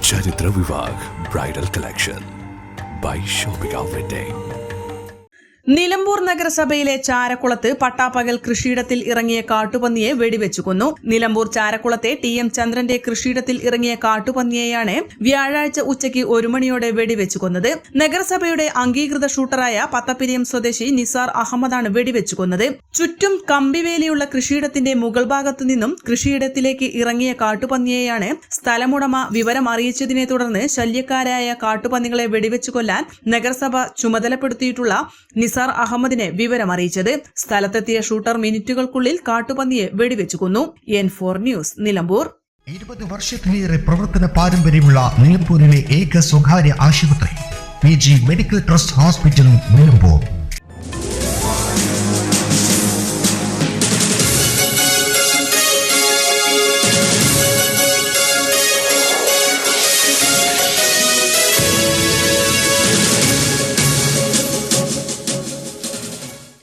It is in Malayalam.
ചരിത്ര വിവാഹ് bridal collection by shopping wedding. Nilambur നഗരസഭയിലെ ചാരക്കുളത്ത് പട്ടാപ്പകൽ കൃഷിയിടത്തിൽ ഇറങ്ങിയ കാട്ടുപന്നിയെ വെടിവെച്ചു കൊന്നു. നിലമ്പൂർ ചാരക്കുളത്തെ TM ചന്ദ്രന്റെ കൃഷിയിടത്തിൽ ഇറങ്ങിയ കാട്ടുപന്നിയെയാണ് വ്യാഴാഴ്ച ഉച്ചയ്ക്ക് 1 മണിയോടെ വെടിവെച്ചു കൊന്നത്. നഗരസഭയുടെ അംഗീകൃത ഷൂട്ടറായ പത്തപ്പിരിയം സ്വദേശി നിസാർ അഹമ്മദാണ് വെടിവെച്ചു കൊന്നത്. ചുറ്റും കമ്പിവേലിയുള്ള കൃഷിയിടത്തിന്റെ മുകൾ ഭാഗത്തു നിന്നും കൃഷിയിടത്തിലേക്ക് ഇറങ്ങിയ കാട്ടുപന്നിയെയാണ് സ്ഥലമുടമ വിവരം അറിയിച്ചതിനെ തുടർന്ന് ശല്യക്കാരായ കാട്ടുപന്നികളെ വെടിവെച്ചു കൊല്ലാൻ നഗരസഭ ചുമതലപ്പെടുത്തിയിട്ടുള്ള നിസാർ അഹമ്മദിനെ വിവരമറിയിച്ചത്. സ്ഥലത്തെത്തിയ ഷൂട്ടർ മിനിറ്റുകൾക്കുള്ളിൽ കാട്ടുപന്നിയെ വെടിവെച്ചു കൊന്നു. N4 news, Nilambur. 20 വർഷത്തിലേറെ പ്രവർത്തന പാരമ്പര്യമുള്ള നിലമ്പൂരിലെ ഏക സ്വകാര്യ ആശുപത്രി PG medical trust hospital, Nilambur.